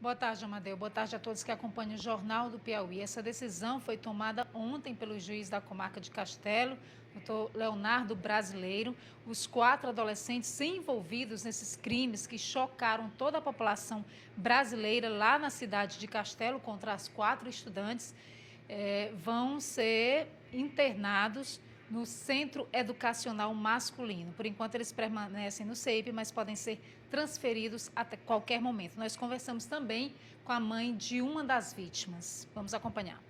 Boa tarde, Amadeu. Boa tarde a todos que acompanham o Jornal do Piauí. Essa decisão foi tomada ontem pelo juiz da comarca de Castelo, doutor Leonardo Brasileiro. Os 4 adolescentes envolvidos nesses crimes que chocaram toda a população brasileira lá na cidade de Castelo contra as 4 estudantes vão ser internados no Centro Educacional Masculino. Por enquanto, eles permanecem no CEIP, mas podem ser transferidos até qualquer momento. Nós conversamos também com a mãe de uma das vítimas. Vamos acompanhar.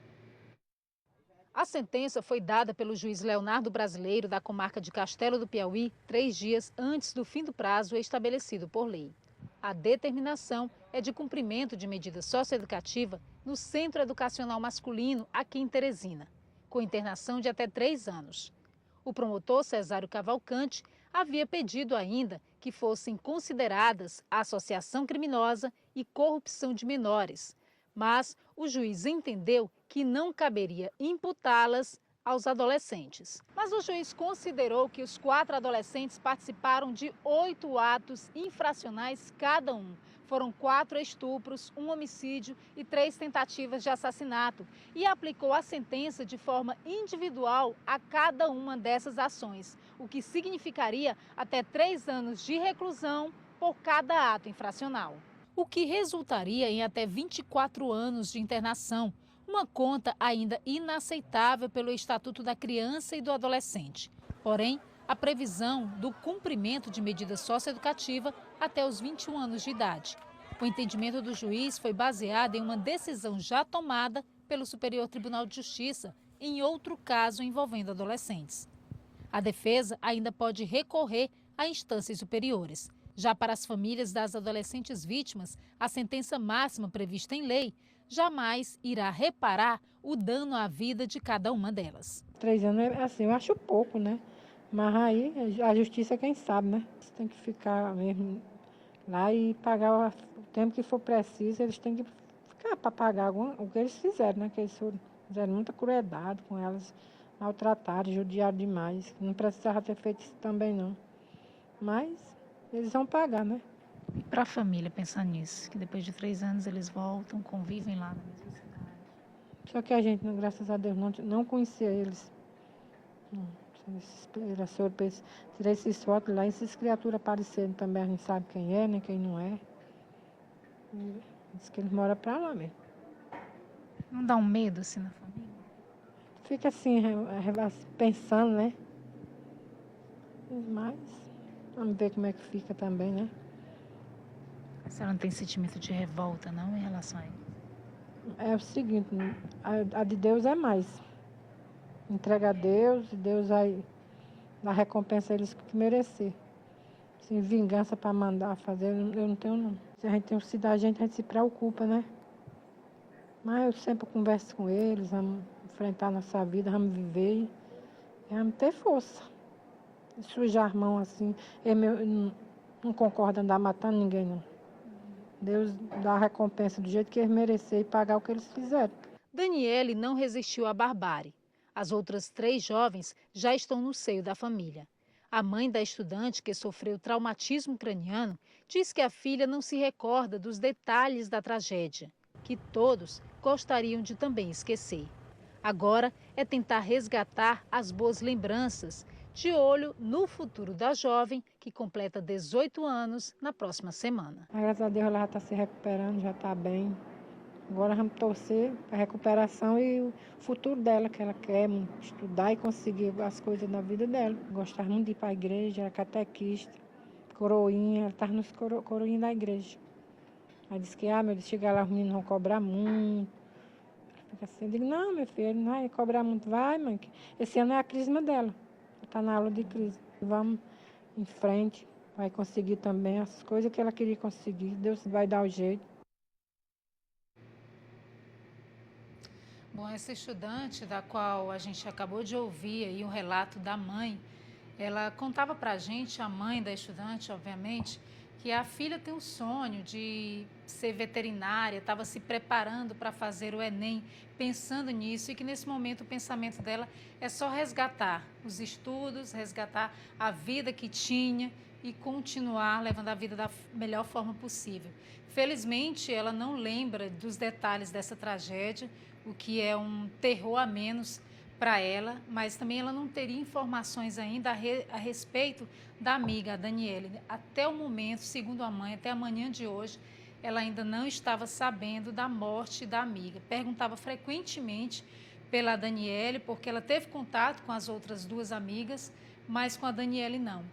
A sentença foi dada pelo juiz Leonardo Brasileiro, da comarca de Castelo do Piauí, 3 dias antes do fim do prazo estabelecido por lei. A determinação é de cumprimento de medida socioeducativa no Centro Educacional Masculino, aqui em Teresina, com internação de até 3 anos. O promotor Cesário Cavalcante havia pedido ainda que fossem consideradas associação criminosa e corrupção de menores, mas o juiz entendeu que não caberia imputá-las aos adolescentes. Mas o juiz considerou que os 4 adolescentes participaram de 8 atos infracionais cada um. Foram 4 estupros, 1 homicídio e 3 tentativas de assassinato e aplicou a sentença de forma individual a cada uma dessas ações, o que significaria até 3 anos de reclusão por cada ato infracional, o que resultaria em até 24 anos de internação, uma conta ainda inaceitável pelo Estatuto da Criança e do Adolescente. Porém, a previsão do cumprimento de medida socioeducativa até os 21 anos de idade. O entendimento do juiz foi baseado em uma decisão já tomada pelo Superior Tribunal de Justiça em outro caso envolvendo adolescentes. A defesa ainda pode recorrer a instâncias superiores. Já para as famílias das adolescentes vítimas, a sentença máxima prevista em lei jamais irá reparar o dano à vida de cada uma delas. 3 anos é assim, eu acho pouco, né? Mas aí a justiça é quem sabe, né? Você tem que ficar mesmo lá e pagar o tempo que for preciso, eles têm que ficar para pagar o que eles fizeram, né? Que eles fizeram muita crueldade com elas, maltrataram, judiaram demais. Não precisava ter feito isso também, não. Mas eles vão pagar, né? E para a família pensar nisso, que depois de 3 anos eles voltam, convivem lá na mesma cidade. Só que a gente, graças a Deus, não conhecia eles. Tirei esses fotos lá, essas criaturas apareceram também, a gente sabe quem é, nem quem não é. Diz que eles moram pra lá mesmo. Não dá um medo assim na família? Fica assim, pensando, né? Mas vamos ver como é que fica também, né? A senhora não tem sentimento de revolta, não, em relação a isso? É o seguinte, a de Deus é mais. Entrega a Deus, e Deus vai dar recompensa a eles que merecer. Sem vingança para mandar fazer, eu não tenho, não. Se a gente tem um cidadão, a gente se preocupa, né? Mas eu sempre converso com eles, vamos enfrentar nossa vida, vamos viver, vamos ter força. Sujar a mão assim, eu não concordo andar matando ninguém, não. Deus dá a recompensa do jeito que eles merecerem e pagar o que eles fizeram. Daniele não resistiu à barbárie. As outras 3 jovens já estão no seio da família. A mãe da estudante, que sofreu traumatismo craniano, diz que a filha não se recorda dos detalhes da tragédia, que todos gostariam de também esquecer. Agora é tentar resgatar as boas lembranças, de olho no futuro da jovem, que completa 18 anos na próxima semana. Graças a Deus ela já está se recuperando, já está bem. Agora vamos torcer para a recuperação e o futuro dela, que ela quer estudar e conseguir as coisas na vida dela. Gostava muito de ir para a igreja, era catequista, coroinha, ela estava nos coroinhos da igreja. Aí disse que, meu Deus, chegar lá os meninos vão cobrar muito. Fica assim, eu digo, não, meu filho, não vai cobrar muito, vai, mãe. Esse ano é a crisma dela, está na aula de crisma. Vamos em frente, vai conseguir também as coisas que ela queria conseguir, Deus vai dar o jeito. Bom, essa estudante da qual a gente acabou de ouvir aí o relato da mãe, ela contava para a gente, a mãe da estudante, obviamente, que a filha tem o sonho de ser veterinária, estava se preparando para fazer o Enem, pensando nisso, e que nesse momento o pensamento dela é só resgatar os estudos, resgatar a vida que tinha e continuar levando a vida da melhor forma possível. Felizmente, ela não lembra dos detalhes dessa tragédia, o que é um terror a menos para ela, mas também ela não teria informações ainda a respeito da amiga, a Daniele. Até o momento, segundo a mãe, até a manhã de hoje, ela ainda não estava sabendo da morte da amiga. Perguntava frequentemente pela Daniele, porque ela teve contato com as outras duas amigas, mas com a Daniele não.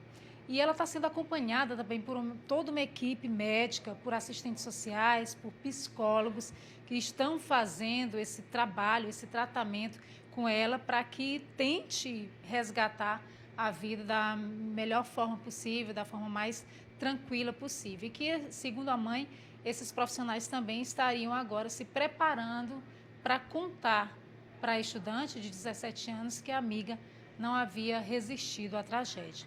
E ela está sendo acompanhada também por toda uma equipe médica, por assistentes sociais, por psicólogos que estão fazendo esse trabalho, esse tratamento com ela para que tente resgatar a vida da melhor forma possível, da forma mais tranquila possível. E que, segundo a mãe, esses profissionais também estariam agora se preparando para contar para a estudante de 17 anos que a amiga não havia resistido à tragédia.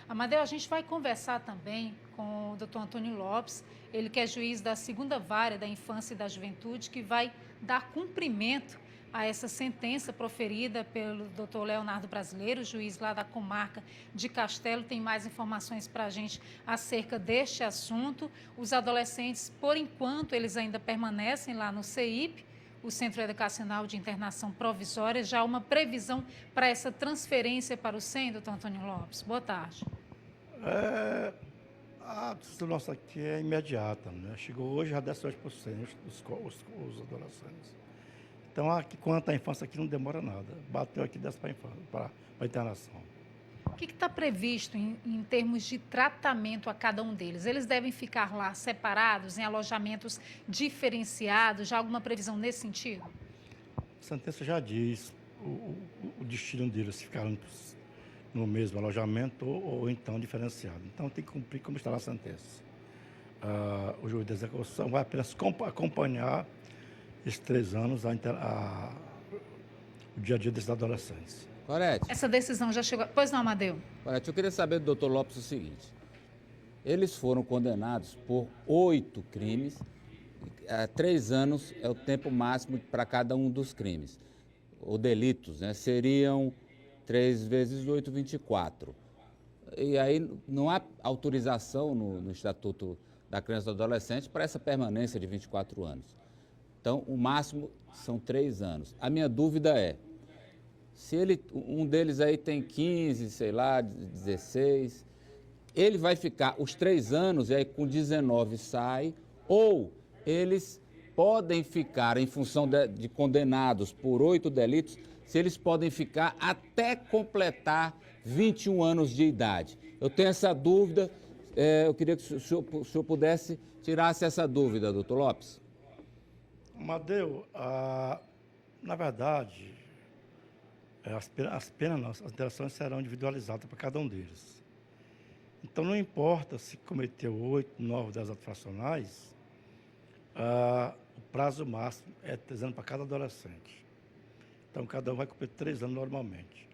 Amadeu, a gente vai conversar também com o Dr. Antônio Lopes, ele que é juiz da 2ª Vara da Infância e da Juventude, que vai dar cumprimento a essa sentença proferida pelo Dr. Leonardo Brasileiro, juiz lá da comarca de Castelo. Tem mais informações para a gente acerca deste assunto. Os adolescentes, por enquanto, eles ainda permanecem lá no CEIP, o Centro Educacional de Internação Provisória. Já há uma previsão para essa transferência para o CEM, doutor Antônio Lopes? Boa tarde. A decisão nossa aqui é imediata, né? Chegou hoje já 18% os adolescentes. Então, aqui, quanto à infância aqui, não demora nada. Bateu aqui, desce para a internação. O que está previsto em termos de tratamento a cada um deles? Eles devem ficar lá separados, em alojamentos diferenciados? Já há alguma previsão nesse sentido? A sentença já diz o destino deles, se ficaram no mesmo alojamento ou então diferenciado. Então, tem que cumprir como está na sentença. O juiz da execução vai apenas acompanhar esses 3 anos o dia a dia desses adolescentes. Gorete. Essa decisão já chegou... Pois não, Amadeu? Gorete, eu queria saber do Dr. Lopes o seguinte. Eles foram condenados por 8 crimes. 3 anos é o tempo máximo para cada um dos crimes. Ou delitos, né? Seriam 3 vezes 8, 24. E aí não há autorização no Estatuto da Criança e do Adolescente para essa permanência de 24 anos. Então, o máximo são 3 anos. A minha dúvida é, se um deles aí tem 15, sei lá, 16, ele vai ficar os 3 anos e aí com 19 sai, ou eles podem ficar, em função de condenados por 8 delitos, se eles podem ficar até completar 21 anos de idade. Eu tenho essa dúvida, eu queria que o senhor pudesse tirasse essa dúvida, doutor Lopes. Amadeu, na verdade, as penas, as interações serão individualizadas para cada um deles. Então, não importa se cometeu 8, 9, 10 atos fracionais, o prazo máximo é 3 anos para cada adolescente. Então, cada um vai cumprir 3 anos normalmente.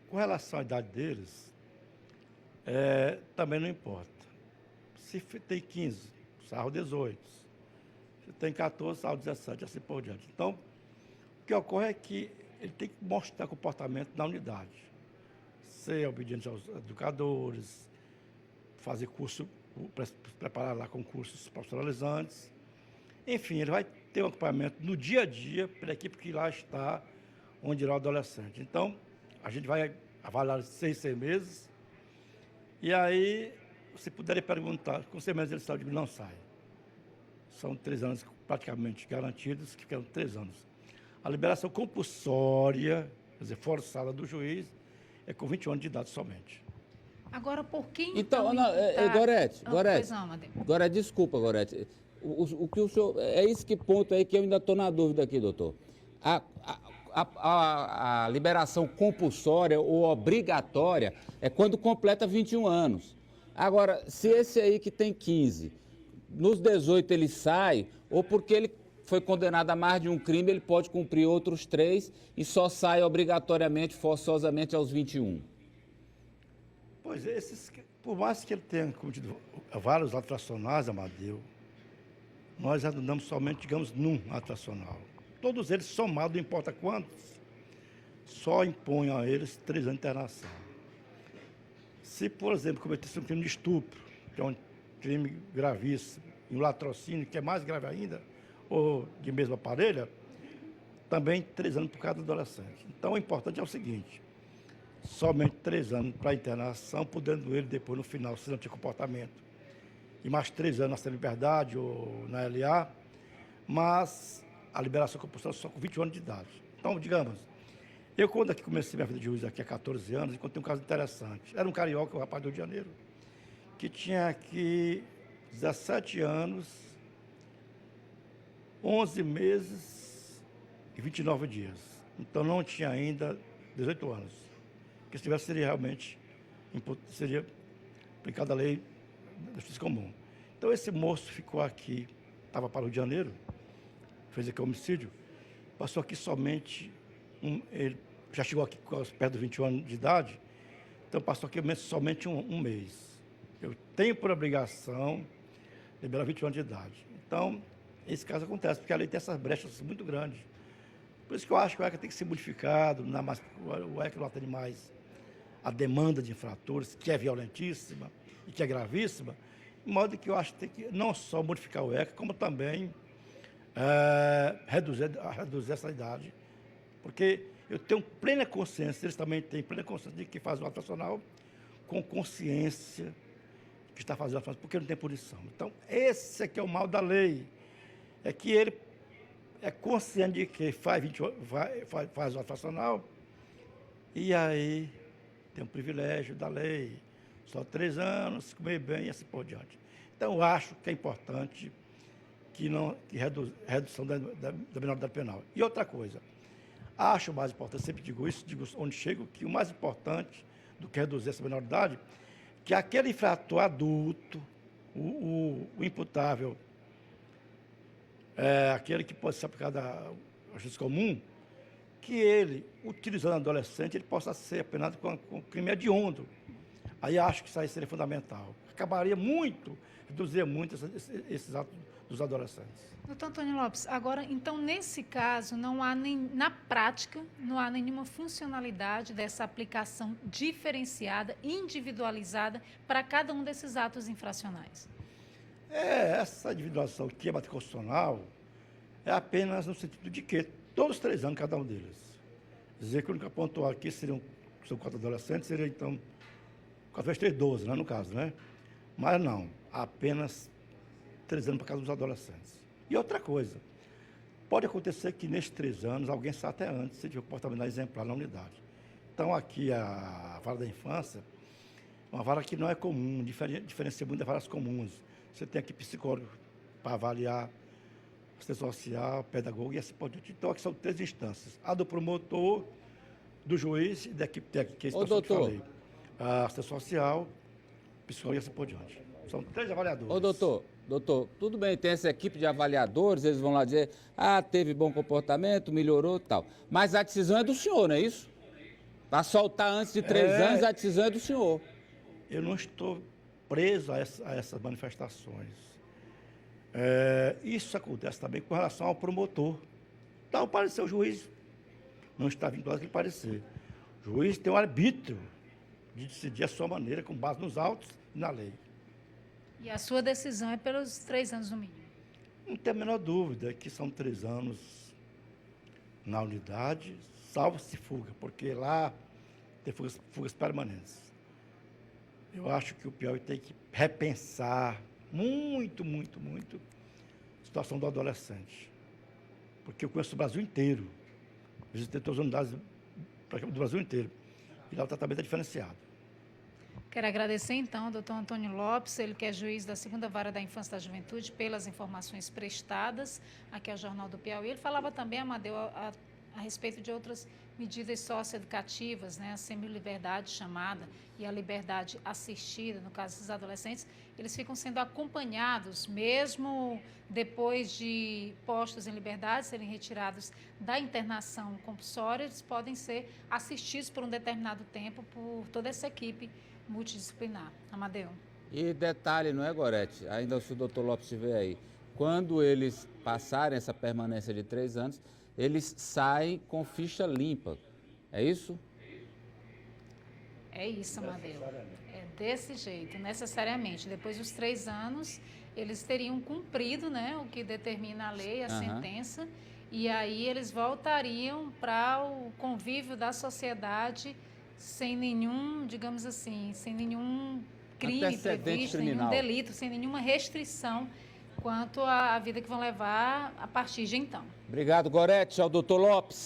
Com relação à idade deles, também não importa. Se tem 15, sarro 18. Se tem 14, sarro 17, assim por diante. Então, o que ocorre é que ele tem que mostrar comportamento na unidade. Ser obediente aos educadores, fazer curso, preparar lá concursos profissionalizantes. Enfim, ele vai ter um acompanhamento no dia a dia pela equipe que lá está, onde irá o adolescente. Então, a gente vai avaliar 6 meses, e aí, se puderem perguntar, com 6 meses ele sai, eu digo, não sai. São 3 anos praticamente garantidos, que ficam 3 anos. A liberação compulsória, quer dizer, forçada do juiz, é com 21 anos de idade somente. Agora, por que então... Gorete, desculpa, Gorete. O que o senhor... É esse que ponto aí que eu ainda estou na dúvida aqui, doutor. A liberação compulsória ou obrigatória é quando completa 21 anos. Agora, se esse aí que tem 15, nos 18 ele sai, ou porque ele foi condenado a mais de um crime, ele pode cumprir outros 3 e só sai obrigatoriamente, forçosamente aos 21. Pois é, por mais que ele tenha cometido vários atos fracionais, Amadeu, nós andamos somente, digamos, num ato fracional. Todos eles somados, não importa quantos, só impõem a eles 3 anos de internação. Se, por exemplo, cometesse um crime de estupro, que é um crime gravíssimo, e um latrocínio, que é mais grave ainda, ou de mesma parelha, também 3 anos por cada adolescente. Então, o importante é o seguinte, somente 3 anos para internação, podendo ele depois, no final, se não tiver comportamento, e mais 3 anos na liberdade ou na LA, mas a liberação compulsória só com 21 anos de idade. Então, digamos, eu quando aqui comecei minha vida de juiz aqui há 14 anos, encontrei um caso interessante. Era um carioca, um rapaz do Rio de Janeiro, que tinha aqui 17 anos, 11 meses e 29 dias. Então não tinha ainda 18 anos. Porque se tivesse, seria realmente seria aplicada a lei da justiça comum. Então esse moço ficou aqui, estava para o Rio de Janeiro, fez aqui homicídio, passou aqui somente, ele já chegou aqui perto dos 21 anos de idade, então passou aqui somente um mês. Eu tenho por obrigação liberar 21 anos de idade. Então, esse caso acontece, porque a lei tem essas brechas muito grandes. Por isso que eu acho que o ECA tem que ser modificado, o ECA não atende mais a demanda de infratores, que é violentíssima e que é gravíssima, de modo que eu acho que tem que não só modificar o ECA, como também reduzir essa idade, porque eu tenho plena consciência, eles também têm plena consciência de que faz o ato profissional com consciência que está fazendo a ato, porque não tem punição. Então, esse é que é o mal da lei, é que ele é consciente de que faz o ato profissional e aí tem um privilégio da lei, só 3 anos, comer bem e assim por diante. Então, eu acho que é importante redução da minoridade penal. E outra coisa, acho mais importante, sempre digo onde chego, que o mais importante do que reduzir essa minoridade, que aquele infrator adulto, o imputável, aquele que pode ser aplicado à justiça comum, que ele, utilizando adolescente, ele possa ser apenado com crime hediondo. Aí acho que isso aí seria fundamental. Acabaria muito, reduzir muito esses atos dos adolescentes. Doutor Antônio Lopes, agora, então, nesse caso, não há na prática, não há nenhuma funcionalidade dessa aplicação diferenciada, individualizada para cada um desses atos infracionais. Essa individualização que é base constitucional é apenas no sentido de que todos os 3 anos cada um deles. Dizer que o único pontual aqui são 4 adolescentes, seria então 4 vezes 3, 12, né, no caso, né? Mas não, apenas 3 anos para cada um dos adolescentes. E outra coisa, pode acontecer que nesses 3 anos alguém saia até antes, se tiver comportamento exemplar na unidade. Então aqui a vara da infância, uma vara que não é comum, diferencia muito das varas comuns. Você tem aqui psicólogo para avaliar assistente social, pedagogo e assim por diante. Então aqui são 3 instâncias, a do promotor, do juiz e da equipe técnica, que é esse pessoal que eu falei. A assistente social, psicólogo e assim por diante. São 3 avaliadores. Ô, doutor, tudo bem, tem essa equipe de avaliadores, eles vão lá dizer, teve bom comportamento, melhorou e tal. Mas a decisão é do senhor, não é isso? Para soltar antes de 3 anos, a decisão é do senhor. Eu não estou preso a essas manifestações. Isso acontece também com relação ao promotor. Dá o parecer, o juiz não está vinculado àquele parecer. O juiz tem um arbítrio de decidir a sua maneira, com base nos autos e na lei. E a sua decisão é pelos 3 anos no mínimo? Não tem a menor dúvida que são 3 anos na unidade, salvo se fuga, porque lá tem fugas permanentes. Eu acho que o Piauí tem que repensar muito a situação do adolescente. Porque eu conheço o Brasil inteiro, visitei todas as unidades do Brasil inteiro, e lá o tratamento é diferenciado. Quero agradecer, então, ao doutor Antônio Lopes, ele que é juiz da 2ª Vara da Infância e da Juventude, pelas informações prestadas aqui ao Jornal do Piauí. Ele falava também, Amadeu, a respeito de outras medidas socioeducativas, né, a semi-liberdade chamada e a liberdade assistida, no caso dos adolescentes, eles ficam sendo acompanhados, mesmo depois de postos em liberdade, serem retirados da internação compulsória, eles podem ser assistidos por um determinado tempo por toda essa equipe multidisciplinar. Amadeu. E detalhe, não é, Gorete? Ainda se o doutor Lopes estiver aí, quando eles passarem essa permanência de 3 anos, eles saem com ficha limpa. É isso? É isso, Amadeu. É desse jeito, necessariamente. Depois dos 3 anos, eles teriam cumprido, né, o que determina a lei, a sentença, e aí eles voltariam para o convívio da sociedade sem nenhum, digamos assim, sem nenhum crime Antecedente previsto, criminal. nenhum delito, sem nenhuma restrição quanto à vida que vão levar a partir de então. Obrigado, Gorete. Ao doutor Lopes.